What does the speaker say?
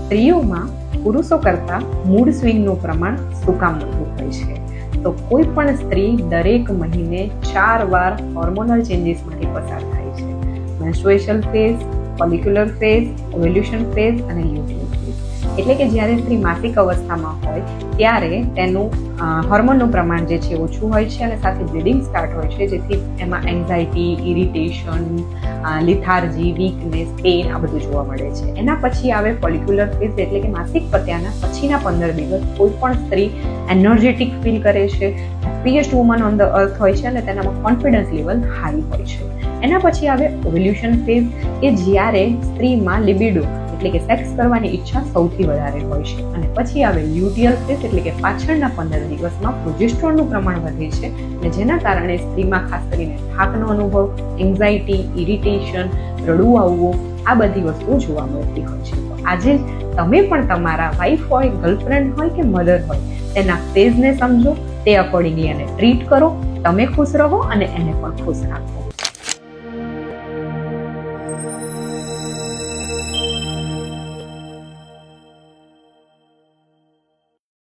સ્ત્રીઓમાં પુરુષો કરતાં મૂડ સ્વિંગનું પ્રમાણ શું કામ વધુ હોય છે? તો કોઈ પણ સ્ત્રી દરેક મહિને 4 વાર હોર્મોનલ ચેન્જીસમાંથી પસાર થાય છે. Menstruation phase, follicular phase, ovulation phase અને લ્યુટિયલ ફેઝ. એટલે કે જ્યારે સ્ત્રી માસિક અવસ્થામાં હોય ત્યારે તેનું હોર્મોનનું પ્રમાણ જે છે ઓછું હોય છે અને સાથે બ્લીડિંગ સ્ટાર્ટ હોય છે, જેથી એમાં એન્ઝાયટી, ઇરિટેશન, લિથાર્જી, વીકનેસ, પેઇન આ બધું જોવા મળે છે. એના પછી આવે ફોલિક્યુલર ફેઝ, એટલે કે માસિક પત્યાના પછીના 15 દિવસ કોઈ પણ સ્ત્રી એનર્જેટિક ફીલ કરે છે, happiest woman on the earth હોય છે અને તેનામાં કોન્ફિડન્સ લેવલ હાઈ હોય છે. એના પછી આવે ઓવ્યુલેશન ફેઝ, કે જ્યારે સ્ત્રીમાં લિબિડો એટલે કે સેક્સ કરવાની ઈચ્છા સૌથી વધારે હોય છે. અને પછી આવે લ્યુટિયલ ફેઝ, એટલે કે પાછળના 15 દિવસમાં પ્રોજેસ્ટ્રોનનું પ્રમાણ વધે છે અને જેના કારણે સ્ત્રીમાં ખાસ કરીને થાકનો અનુભવ, એન્ઝાયટી, ઇરિટેશન, રડવું આવવું આ બધી વસ્તુઓ જોવા મળતી હોય છે. તો આજે તમે પણ તમારા વાઈફ હોય, ગર્લફ્રેન્ડ હોય કે મધર હોય, તેના ફેઝને સમજો, તે અકોર્ડિંગલી એને ટ્રીટ કરો, તમે ખુશ રહો અને એને પણ ખુશ રાખો.